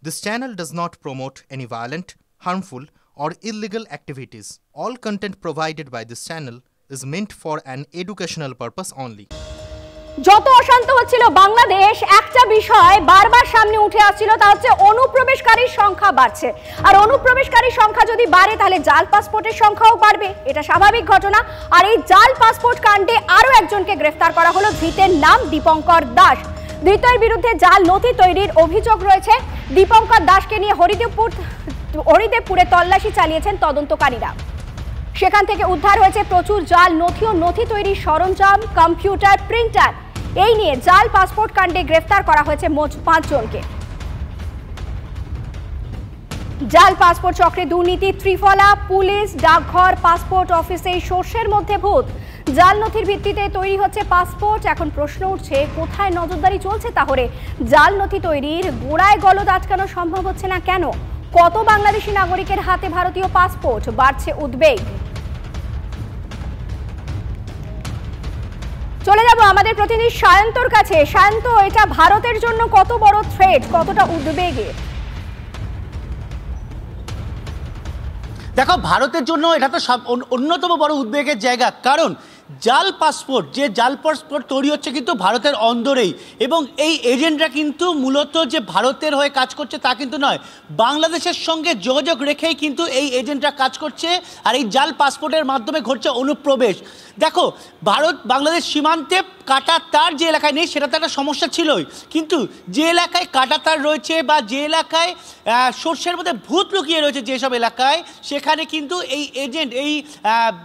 This channel does not promote any violent, harmful, or illegal activities. All content provided by this channel is meant for an educational purpose only. যত অশান্ত হচ্ছিল বাংলাদেশ, একটা বিষয় বারবার সামনে উঠে আসছিল, তা হচ্ছে অনুপ্রবেশকারীর সংখ্যা বাড়ছে। আর অনুপ্রবেশকারীর সংখ্যা যদি বাড়ে তাহলে জাল পাসপোর্টের সংখ্যাও বাড়বে, এটা স্বাভাবিক ঘটনা। আর এই জাল পাসপোর্ট কাণ্ডে আরও একজনকে গ্রেফতার করা হলো। ধৃতের নাম দীপঙ্কর দাস। ধৃতের বিরুদ্ধে জাল নথি তৈরির অভিযোগ রয়েছে। দীপঙ্কর দাসকে নিয়ে হরিদেবপুরে তল্লাশি চালিয়েছেন তদন্তকারীরা। সেখান থেকে উদ্ধার হয়েছে প্রচুর জাল নথি ও নথি তৈরির সরঞ্জাম, কম্পিউটার, প্রিন্টার। এই নিয়ে জাল পাসপোর্ট কাণ্ডে গ্রেফতার করা হয়েছে মোট 5 জনকে। জাল পাসপোর্ট চক্রে দুর্নীতি, ত্রিফলা, পুলিশ, ডাকঘর, পাসপোর্ট অফিসে সর্ষের মধ্যে ভূত। জাল নথির ভিত্তিতে তৈরি হচ্ছে পাসপোর্ট। এখন প্রশ্ন উঠছে, কোথায় নজরদারি চলছে তাহলে? জাল নথি তৈরির গোড়ায় গলদ আটকানো সম্ভব হচ্ছে না কেন? কত বাংলাদেশি নাগরিকের হাতে ভারতীয় পাসপোর্ট? বাড়ছে উদ্বেগ। চলে যাব আমাদের প্রতিনিধি সায়ন্তর কাছে। সায়ন্ত, এটা ভারতের জন্য কত বড় থ্রেট, কতটা উদ্বেগের? দেখো, ভারতের জন্য এটা তো অন্যতম বড় উদ্বেগের জায়গা। কারণ জাল পাসপোর্ট তৈরি হচ্ছে কিন্তু ভারতের অন্দরেই, এবং এই এজেন্টরা কিন্তু মূলত যে ভারতের হয়ে কাজ করছে তা কিন্তু নয়, বাংলাদেশের সঙ্গে যোগাযোগ রেখেই কিন্তু এই এজেন্টরা কাজ করছে। আর এই জাল পাসপোর্টের মাধ্যমে ঘটছে অনুপ্রবেশ। দেখো, ভারত বাংলাদেশ সীমান্তে কাঁটাতার যে এলাকায় নেই সেটা তো একটা সমস্যা ছিলই, কিন্তু যে এলাকায় কাঁটাতার রয়েছে বা যে এলাকায় সর্ষের মধ্যে ভূত লুকিয়ে রয়েছে যেসব এলাকায়, সেখানে কিন্তু এই এজেন্ট এই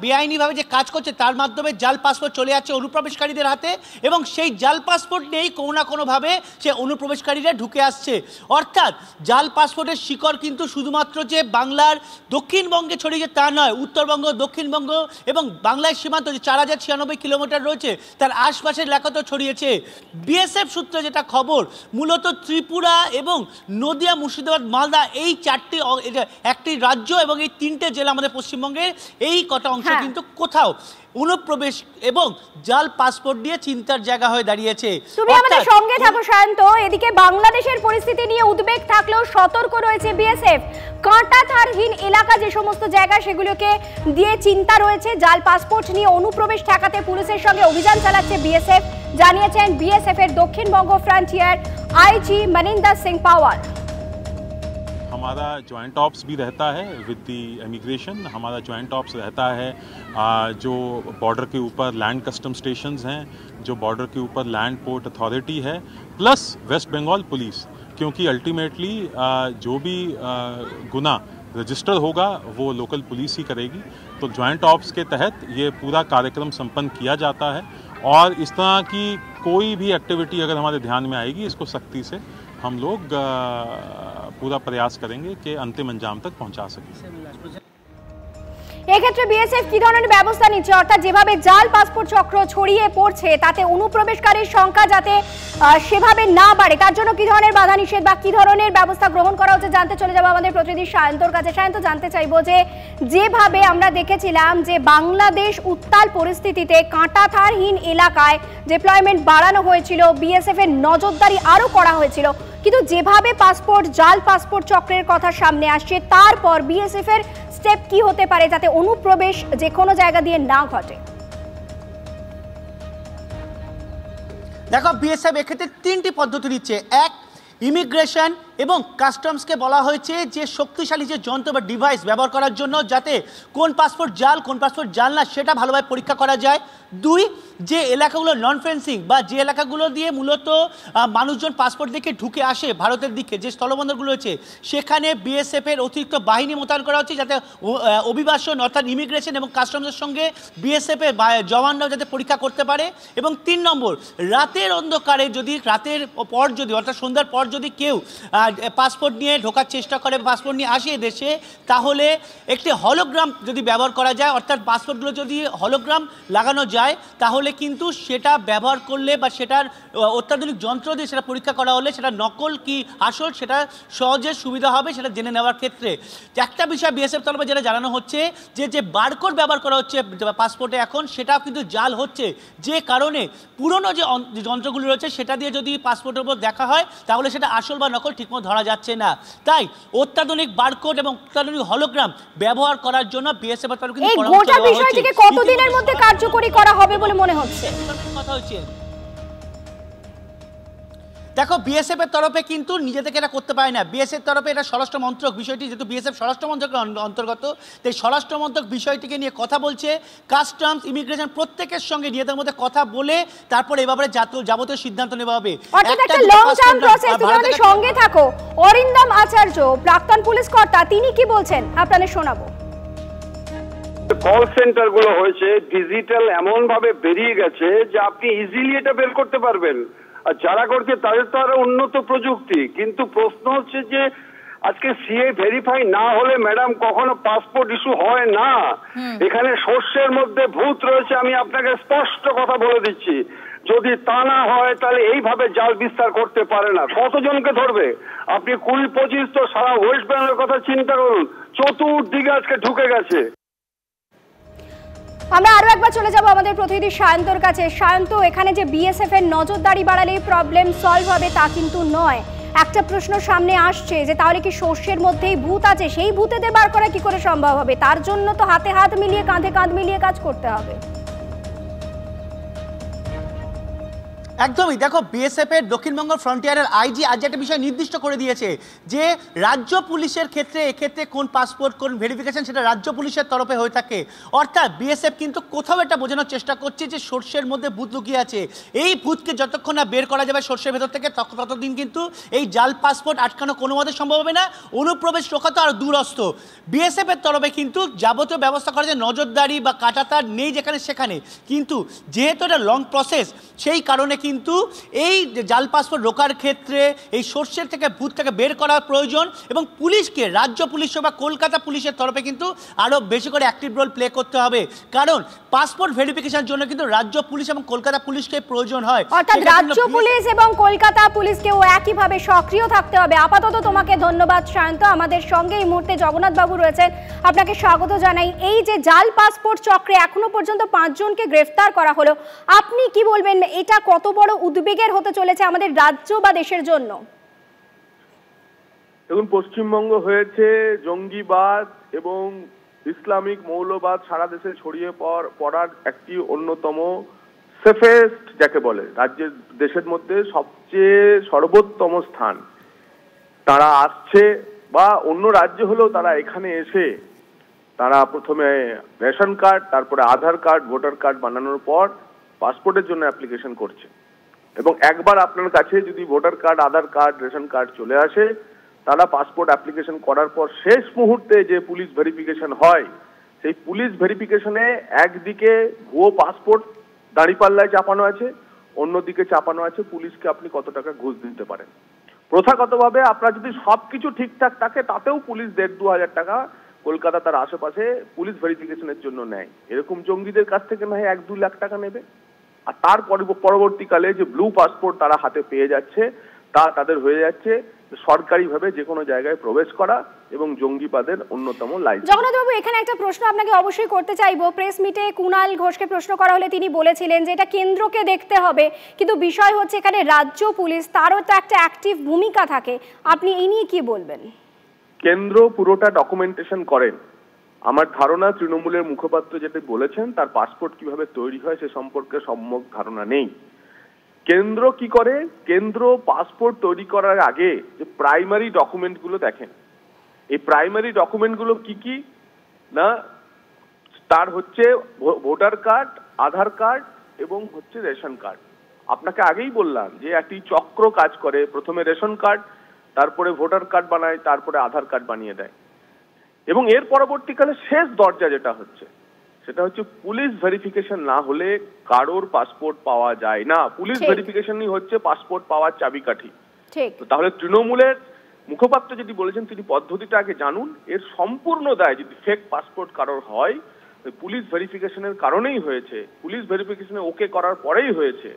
বেআইনিভাবে যে কাজ করছে তার মাধ্যমে জাল পাসপোর্ট চলে যাচ্ছে অনুপ্রবেশকারীদের হাতে, এবং সেই জাল পাসপোর্ট নিয়েই কোনো না কোনোভাবে সে অনুপ্রবেশকারীরা ঢুকে আসছে। অর্থাৎ জাল পাসপোর্টের শিকড় কিন্তু শুধুমাত্র যে বাংলার দক্ষিণবঙ্গে ছড়িয়ে তা নয়, উত্তরবঙ্গ, দক্ষিণবঙ্গ এবং বাংলার সীমান্ত যে 4096 কিলোমিটার রয়েছে তার আশপাশের এলাকাতেও ছড়িয়েছে। বিএসএফ সূত্রে যেটা খবর, মূলত ত্রিপুরা এবং নদিয়া, মুর্শিদাবাদ, মালদা এই একটি রাজ্য এবং এই 3টে জেলা আমাদের পশ্চিমবঙ্গের এই কটা অংশ কিন্তু কোথাও অনুপ্রবেশ এবং জাল পাসপোর্ট দিয়ে চিন্তার জায়গা হয়ে দাঁড়িয়েছে। তুমি আমাদের সঙ্গে থাকো শান্ত। এদিকে বাংলাদেশের পরিস্থিতি নিয়ে উদ্বেগ থাকলেও সতর্ক রয়েছে বিএসএফ। কাঁটাতারহীন এলাকা যে সমস্ত জায়গা সেগুলোকে দিয়ে চিন্তা রয়েছে। জাল পাসপোর্ট নিয়ে অনুপ্রবেশ ঠেকাতে পুলিশের সঙ্গে অভিযান চালাচ্ছে বিএসএফ, জানিয়েছেন বিএসএফ এর দক্ষিণবঙ্গ ফ্রন্টিয়ার আইজি মনিন্দর সিং পাওয়ার। हमारा जॉइंट ऑप्स भी रहता है विद दी इमिग्रेशन। हमारा जॉइंट ऑप्स रहता है जो बॉर्डर के ऊपर लैंड कस्टम स्टेशंस हैं, जो बॉर्डर के ऊपर लैंड पोर्ट अथॉरिटी है, प्लस वेस्ट बंगाल पुलिस, क्योंकि अल्टीमेटली जो भी गुना रजिस्टर होगा वो लोकल पुलिस ही करेगी। तो जॉइंट ऑप्स के तहत ये पूरा कार्यक्रम संपन्न किया जाता है, और इस तरह की कोई भी एक्टिविटी अगर हमारे ध्यान में आएगी इसको सख्ती से हम लोग पूरा प्रयास करेंगे कि अंतिम अंजाम तक पहुंचा सकें। এক্ষেত্রে বিএসএফ কি ধরনের ব্যবস্থা নিচ্ছে? অর্থাৎ যেভাবে জাল পাসপোর্ট চক্র ছড়িয়ে পড়ছে তাতে অনুপ্রবেশকারীর সংখ্যা যাতে সেভাবে না বাড়ে, তার জন্য কি ধরনের বাধা নিষেধ বা কি ধরনের ব্যবস্থা গ্রহণ করা হচ্ছে জানতে চলে যাবো আমাদের প্রতিনিধি সায়ন্তর কাছে। সায়ন্ত, জানতে চাইবো যে যেভাবে আমরা দেখেছিলাম যে বাংলাদেশ উত্তাল পরিস্থিতিতে কাঁটাতারহীন এলাকায় ডিপ্লয়মেন্ট বাড়ানো হয়েছিল, বিএসএফ এর নজরদারি আরও করা হয়েছিল, কিন্তু যেভাবে জাল পাসপোর্ট চক্রের কথা সামনে আসছে তারপর বিএসএফ এর স্টেপ কি হতে পারে যাতে অনুপ্রবেশ যে কোনো জায়গা দিয়ে না ঘটে? দেখো, বিএসএফ এক্ষেত্রে 3টি পদ্ধতি নিচ্ছে। এক, ইমিগ্রেশন এবং কাস্টমসকে বলা হয়েছে যে শক্তিশালী যে যন্ত্র বা ডিভাইস ব্যবহার করার জন্য যাতে কোন পাসপোর্ট জাল কোন পাসপোর্ট জাল না সেটা ভালোভাবে পরীক্ষা করা যায়। 2, যে এলাকাগুলো নন ফেন্সিং বা যে এলাকাগুলো দিয়ে মূলত মানুষজন পাসপোর্ট দেখে ঢুকে আসে ভারতের দিকে, যে স্থলবন্দরগুলো রয়েছে সেখানে বিএসএফের অতিরিক্ত বাহিনী মোতায়েন করা হচ্ছে যাতে অভিবাসন অর্থাৎ ইমিগ্রেশন এবং কাস্টমসের সঙ্গে বিএসএফের জওয়ানরাও যাতে পরীক্ষা করতে পারে। এবং 3 নম্বর, রাতের অন্ধকারে অর্থাৎ সন্ধ্যার পর যদি কেউ পাসপোর্ট নিয়ে ঢোকার চেষ্টা করে, পাসপোর্ট নিয়ে আসে দেশে, তাহলে একটি হলোগ্রাম যদি ব্যবহার করা যায়, অর্থাৎ পাসপোর্টগুলো যদি হলোগ্রাম লাগানো যায় তাহলে কিন্তু সেটা ব্যবহার করলে বা সেটার অত্যাধুনিক যন্ত্র দিয়ে সেটা পরীক্ষা করা হলে সেটা নকল কি আসল সেটা সহজে সুবিধা হবে সেটা জেনে নেওয়ার ক্ষেত্রে। একটা বিষয় বিএসএফ তরফে যেটা জানানো হচ্ছে যে বারকোড ব্যবহার করা হচ্ছে পাসপোর্টে এখন, সেটাও কিন্তু জাল হচ্ছে, যে কারণে পুরনো যে যন্ত্রগুলো রয়েছে সেটা দিয়ে যদি পাসপোর্টের উপর দেখা হয় তাহলে সেটা আসল বা নকল ঠিকমতো ধরা যাচ্ছে না। তাই অত্যাধুনিক বারকোড এবং অত্যাধুনিক হলোগ্রাম ব্যবহার করার জন্য বিএসএফ এর তরফে এই গোটা বিষয়টিকে কতদিনের মধ্যে কার্যকরী করা হবে বলে মনে হচ্ছে? কথা হচ্ছে, দেখো বিএসএফ এর তরফে কিন্তু নিজে থেকে এটা করতে পারে না। বিএসএফ তরফে এটা স্বরাষ্ট্র মন্ত্রক বিষয়টি, যেহেতু বিএসএফ স্বরাষ্ট্র মন্ত্রকের অন্তর্গত, তাই স্বরাষ্ট্র মন্ত্রক বিষয়টিকে নিয়ে কথা বলছে। কাস্টমস, ইমিগ্রেশন প্রত্যেকের সঙ্গে নিজেদের মধ্যে কথা বলে তারপর এই ব্যাপারে যাবতীয় সিদ্ধান্ত নেওয়া হবে। একটা লং টার্ম প্রসেস। তুমি আমাদের সঙ্গে থাকো। অরিন্দম আচার্য, প্রাক্তন পুলিশ কর্তা, তিনি কি বলছেন আপনাদের শোনাবো। কল সেন্টার গুলো হয়েছে ডিজিটাল, এমন ভাবে বেরিয়ে গেছে যে আপনি ইজিলি এটা বের করতে পারবেন। আর যারা করছে তাদের তো আরো উন্নত প্রযুক্তি, কিন্তু প্রশ্ন হচ্ছে যে আজকে সিএ ভেরিফাই না হলে ম্যাডাম কখনো পাসপোর্ট ইস্যু হয় না। এখানে শস্যের মধ্যে ভূত রয়েছে, আমি আপনাকে স্পষ্ট কথা বলে দিচ্ছি। যদি তা না হয় তাহলে এইভাবে জাল বিস্তার করতে পারে না। কতজনকে ধরবে? আপনি 20-25 তো সারা ওয়েস্ট বেঙ্গলের কথা চিন্তা করুন, চতুর্দিকে আজকে ঢুকে গেছে। আমরা আরো একবার চলে যাব আমাদের প্রতিনিধি সায়ন্তর কাছে। সায়ন্ত, এখানে যে বিএসএফ এর নজরদারি বাড়ালেই প্রবলেম সলভ হবে তা কিন্তু নয়। একটা প্রশ্ন সামনে আসছে যে তাহলে কি শস্যের মধ্যেই ভূত আছে, সেই ভূতেদের বার করা কি করে সম্ভব হবে? তার জন্য তো হাতে হাত মিলিয়ে, কাঁধে কাঁধ মিলিয়ে কাজ করতে হবে। একদমই। দেখো বিএসএফ এর দক্ষিণবঙ্গ ফ্রন্টিয়ারের আইজি আজ একটা বিষয় নির্দিষ্ট করে দিয়েছে যে রাজ্য পুলিশের ক্ষেত্রে এক্ষেত্রে কোন পাসপোর্ট কোন ভেরিফিকেশন সেটা রাজ্য পুলিশের তরফে হয়ে থাকে। অর্থাৎ বিএসএফ কিন্তু কোথাও এটা বোঝানোর চেষ্টা করছে যে সর্ষের মধ্যে ভূত লুকিয়ে আছে। এই ভূতকে যতক্ষণ না বের করা যাবে সর্ষের ভেতর থেকে ততদিন কিন্তু এই জাল পাসপোর্ট আটকানো কোনো মতে সম্ভব হবে না। অনুপ্রবেশ রোখা তো আর দূরস্থ। বিএসএফ এর তরফে কিন্তু যাবতীয় ব্যবস্থা করা যায়, নজরদারি বা কাঁটাতার নেই যেখানে সেখানে, কিন্তু যেহেতু এটা লং প্রসেস সেই কারণে কিন্তু এই জাল পাসপোর্ট রোকার ক্ষেত্রে এই সর্ষের থেকে ভূত থেকে বের করার প্রয়োজন এবং পুলিশকে, রাজ্য পুলিশ বা কলকাতা পুলিশের তরফে কিন্তু আরো বেশি করে অ্যাক্টিভ রোল প্লে করতে হবে। কারণ পাসপোর্ট ভেরিফিকেশনের জন্য কিন্তু রাজ্য পুলিশ এবং কলকাতা পুলিশকে প্রয়োজন হয়। অর্থাৎ রাজ্য পুলিশ এবং কলকাতা পুলিশকেও একইভাবে সক্রিয় থাকতে হবে। আপাতত তোমাকে ধন্যবাদ সায়ন্ত। আমাদের সঙ্গে এই মুহূর্তে জগন্নাথ বাবু রয়েছেন, আপনাকে স্বাগত জানাই। এই যে জাল পাসপোর্ট চক্রে এখনো পর্যন্ত 5 জনকে গ্রেফতার করা হলো, আপনি কি বলবেন এটা কত বড় উদ্বেগের হতে চলেছে আমাদের রাজ্য বা দেশের জন্য? দেখুন, পশ্চিমবঙ্গ হয়েছে জঙ্গিবাদ এবং ইসলামিক মৌলবাদ সারা দেশে ছড়িয়ে পড়ার একটি অন্যতম সেফেস্ট, যাকে বলে রাজ্যের দেশের মধ্যে সবচেয়ে সর্বোত্তম স্থান। তারা আসছে বা অন্য রাজ্য হলেও তারা এখানে এসে তারা প্রথমে রেশন কার্ড, তারপরে আধার কার্ড, ভোটার কার্ড বানানোর পর পাসপোর্টের জন্য অ্যাপ্লিকেশন করছে। এবং একবার আপনার কাছে যদি ভোটার কার্ড, আধার কার্ড, রেশন কার্ড চলে আসে, তারা পাসপোর্ট অ্যাপ্লিকেশন করার পর শেষ মুহূর্তে যে পুলিশ ভেরিফিকেশন হয়, সেই পুলিশ ভেরিফিকেশনে একদিকে ভুয়ো পাসপোর্ট দাঁড়িপাল্লায় চাপানো আছে, অন্যদিকে চাপানো আছে পুলিশকে আপনি কত টাকা ঘুষ দিতে পারেন। প্রথাগতভাবে আপনার যদি সবকিছু ঠিকঠাক থাকে তাতেও পুলিশ 1.5-2 হাজার টাকা কলকাতা তার আশেপাশে পুলিশ ভেরিফিকেশনের জন্য নেয়। এরকম জঙ্গিদের কাছ থেকে না হয় 1-2 লাখ টাকা নেবে। আর তার পরবর্তীকালে যে ব্লু পাসপোর্ট তারা হাতে পেয়ে যাচ্ছে, তা তাদের হয়ে যাচ্ছে সরকারিভাবে যে কোনো জায়গায় প্রবেশ করা এবং জঙ্গিবাদের অন্যতম লাইসেন্স। জগন্নাথবাবু, এখানে একটা প্রশ্ন আপনাকে অবশ্যই করতে চাইবো। প্রেস মিটে কুণাল ঘোষকে প্রশ্ন করা হলে তিনি বলেছিলেন যে এটা কেন্দ্রকে দেখতে হবে, কিন্তু বিষয় হচ্ছে এখানে রাজ্য পুলিশ, তারও তো একটা অ্যাক্টিভ ভূমিকা থাকে। আপনি এই নিয়ে কি বলবেন? কেন্দ্র পুরোটা ডকুমেন্টেশন করেন। আমার ধারণা তৃণমূলের মুখপাত্র যেটা বলেছেন তার পাসপোর্ট কিভাবে তৈরি হয় সে সম্পর্কে সম্যক ধারণা নেই। কেন্দ্র কি করে, কেন্দ্র পাসপোর্ট তৈরি করার আগে যে প্রাইমারি ডকুমেন্টগুলো দেখেন। এই প্রাইমারি ডকুমেন্টগুলো কি কি না, তার হচ্ছে ভোটার কার্ড, আধার কার্ড এবং হচ্ছে রেশন কার্ড। আপনাকে আগেই বললাম যে একটি চক্র কাজ করে, প্রথমে রেশন কার্ড, তারপরে ভোটার কার্ড বানায়, তারপরে আধার কার্ড বানিয়ে দেয়। এবং এর পরবর্তীকালে শেষ দরজা যেটা হচ্ছে সেটা হচ্ছে পুলিশ ভেরিফিকেশন না হলে কারোর পাসপোর্ট পাওয়া যায় না। পুলিশ ভেরিফিকেশনই হচ্ছে পাসপোর্ট পাওয়ার চাবিকাঠি। তাহলে তৃণমূলের মুখপাত্র যেটি বলেছেন তিনি পদ্ধতিটা আগে জানুন। এর সম্পূর্ণ দায় যদি ফেক পাসপোর্ট কারোর হয় পুলিশ ভেরিফিকেশনের কারণেই হয়েছে, পুলিশ ভেরিফিকেশনে ওকে করার পরেই হয়েছে।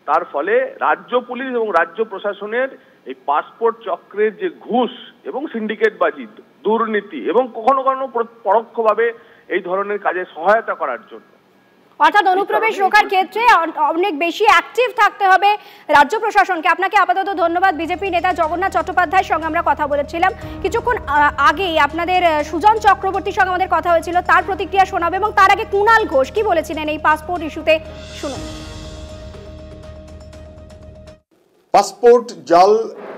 তার ফলে রাজ্য পুলিশ এবং রাজ্য প্রশাসনের এই পাসপোর্ট চক্রের যে ঘুষ এবং সিন্ডিকেটবাজি, দুর্নীতি এবং কখনো কখনো পরোক্ষভাবে এই ধরনের কাজে সহায়তা করার জন্য অর্থাৎ অনুপ্রবেশ রোখার ক্ষেত্রে অনেক বেশি অ্যাক্টিভ থাকতে হবে রাজ্য প্রশাসনকে। আপনাকে আপাতত ধন্যবাদ। বিজেপি নেতা জগন্নাথ চট্টোপাধ্যায়ের সঙ্গে আমরা কথা বলেছিলাম কিছুক্ষণ আগেই, আপনাদের সুজন চক্রবর্তীর সঙ্গে আমাদের কথা হয়েছিল, তার প্রতিক্রিয়া শোনাবে। এবং তার আগে কুণাল ঘোষ কি বলেছিলেন এই পাসপোর্ট ইস্যুতে, শুনুন। পাসপোর্ট জাল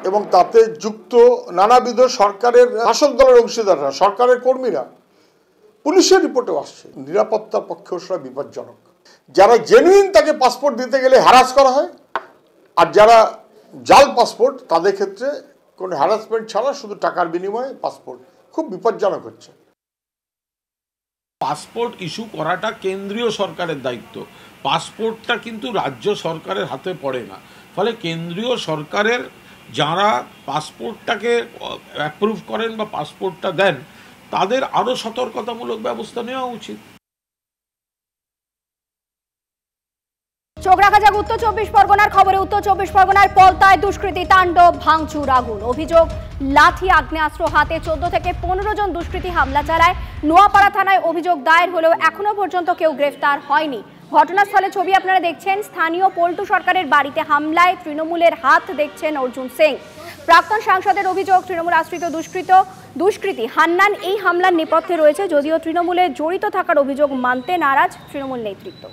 এবং তাতে যুক্ত নানাবিধ সরকারের শাসক দলের অংশীদাররা, সরকারের কর্মীরা, পুলিশের রিপোর্টেও আসছে নিরাপত্তার পক্ষেও সেটা বিপজ্জনক। যারা জেনুইন তাকে পাসপোর্ট দিতে গেলে হ্যারাস করা হয়, আর যারা জাল পাসপোর্ট তাদের ক্ষেত্রে কোনো হ্যারাসমেন্ট ছাড়া শুধু টাকার বিনিময়ে পাসপোর্ট, খুব বিপজ্জনক হচ্ছে। পাসপোর্ট ইস্যু করাটা কেন্দ্রীয় সরকারের দায়িত্ব, পাসপোর্টটা কিন্তু রাজ্য সরকারের হাতে পড়ে না। ফলে কেন্দ্রীয় সরকারের যারা পাসপোর্টটাকে অ্যাপ্রুভ করেন বা পাসপোর্টটা দেন, তাদের আরও সতর্কতামূলক ব্যবস্থা নেওয়া উচিত। চোখ রাখা যাক উত্তর 24 পরগনার খবরে। উত্তর 24 পরগনার পলতায় দুষ্কৃতী তাণ্ডব, ভাঙচুর, আগুন। অভিযোগ, লাঠি আগ্নেয়াস্ত্র হাতে 14 থেকে 15 জন দুষ্কৃতী হামলা চালায়। নোয়াপাড়া থানায় অভিযোগ দায়ের হলেও এখনো পর্যন্ত কেউ গ্রেফতার হয়নি। ঘটনাস্থলে ছবি আপনারা দেখছেন। স্থানীয় পল্টু সরকারের বাড়িতে হামলায় তৃণমূলের হাত দেখছেন অর্জুন সিং। প্রাক্তন সাংসদের অভিযোগ, তৃণমূল আশ্রিত দুষ্কৃতী হান্নান এই হামলার নেপথ্যে রয়েছে, যদিও তৃণমূলে জড়িত থাকার অভিযোগ মানতে নারাজ তৃণমূল নেতৃত্ব।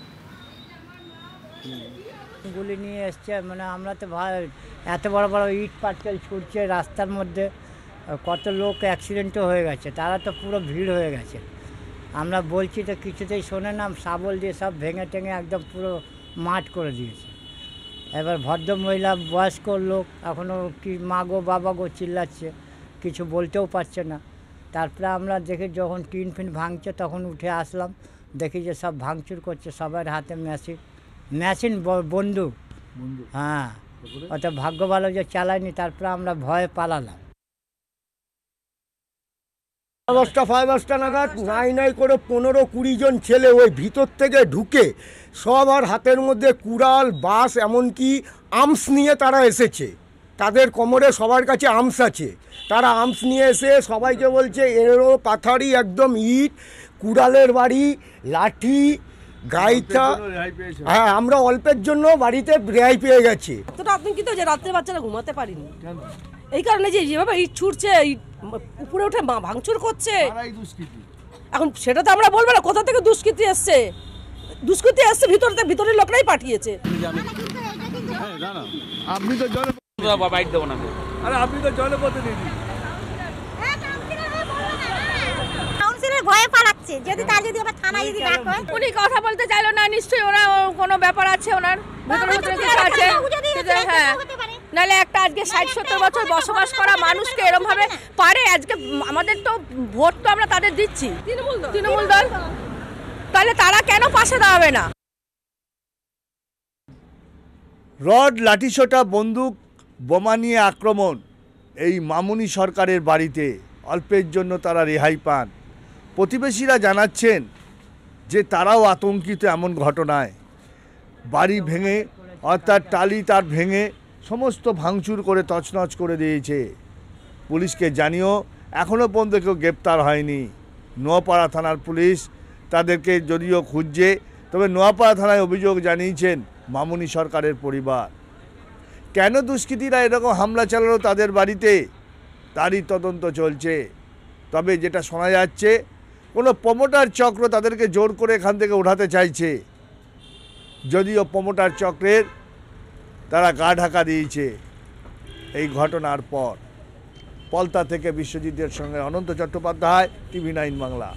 গুলি নিয়ে এসছে, মানে আমরা তো এত বড় বড় ইট পাটকেল ছুটছে রাস্তার মধ্যে, কত লোক অ্যাক্সিডেন্টও হয়ে গেছে, তারা তো পুরো ভিড় হয়ে গেছে। আমরা বলছি তো কিছুতেই শোনে না, শাবল দিয়ে সব ভেঙে টেঙে একদম পুরো মাঠ করে দিয়েছে। এবার ভদ্রমহিলা বয়স্ক লোক এখনও কি মা গো বাবা গো চিল্লাচ্ছে, কিছু বলতেও পারছে না। তারপরে আমরা দেখি যখন টিন ফিন ভাঙছে তখন উঠে আসলাম, দেখি যে সব ভাঙচুর করছে, সবার হাতে মেশিন বন্দুক। হ্যাঁ, অত ভাগ্য ভালো যে চালায়নি, তারপরে আমরা ভয়ে পালালাম। 10টা নাগাদ নাই করে 15-20 জন ছেলে ওই ভিতর থেকে ঢুকে সবার হাতের মধ্যে কুড়াল, বাঁশ, এমনকি আর্মস নিয়ে তারা এসেছে। তাদের কোমরে সবার কাছে আর্মস আছে। তারা আর্মস নিয়ে এসে সবাইকে বলছে এরো পাথারি, একদম ইট, কুড়ালের বাড়ি, লাঠি, গাইতা। হ্যাঁ, আমরা অল্পের জন্য বাড়িতে রেহাই পেয়ে গেছি। এতটা আতঙ্কিত যে রাত্রে বাচ্চারা ঘুমাতে পারিনি, এই কারণে যে যেভাবে ইট ছুটছে, উপরে উঠে ভাঙচুর করছে। এখন সেটা তো আমরা বলবো না কোথা থেকে দুষ্কৃতি এসছে। দুষ্কৃতি এসছে ভিতরের লোকরাই পাঠিয়েছে। আপনি তো বাইট দেবো না, আরে আপনি তো জনপ্রতিনিধি। ভয়ে পালাচ্ছে, যদি তার যদি আবার থানায় যদি ডাক হয়। উনি কথা বলতে চাইলো না, নিশ্চয়ই ওনার কোনো ব্যাপার আছে, ওনার ভিতরে কিছু আছে। হ্যাঁ, নাহলে একটা আজকে 60-70 বছর বসবাস করা মানুষকে এরকম ভাবে পারে। আজকে আমাদের তো ভোট তো আমরা তাদের দিচ্ছি, তৃণমূল দল, তাহলে তারা কেন পাশে দাঁড়াবে না? রড, লাঠিসোঁটা, বন্দুক, বোমা নিয়ে আক্রমণ এই মামুনি সরকারের বাড়িতে। অল্পের জন্য তারা রেহাই পান। প্রতিবেশীরা জানাচ্ছেন যে তারাও আতঙ্কিত এমন ঘটনায়। বাড়ি ভেঙে, অর্থাৎ টালি তার ভেঙে সমস্ত ভাঙচুর করে তছনছ করে দিয়েছে। পুলিশকে জানিয়েও এখনও পর্যন্ত কেউ গ্রেপ্তার হয়নি। নোয়াপাড়া থানার পুলিশ তাদেরকে যদিও খুঁজছে, তবে নোয়াপাড়া থানায় অভিযোগ জানিয়েছেন মামুনি সরকারের পরিবার। কেন দুষ্কৃতীরা এরকম হামলা চালালো তাদের বাড়িতে, তারই তদন্ত চলছে। তবে যেটা শোনা যাচ্ছে, কোনো প্রমোটার চক্র তাদেরকে জোর করে এখান থেকে উঠাতে চাইছে, যদিও প্রমোটার চক্রের তারা গা ঢাকা দিয়েছে এই ঘটনার পর। পলতা থেকে বিশ্বজিতের সঙ্গে অনন্ত চট্টোপাধ্যায়, TV9 বাংলা।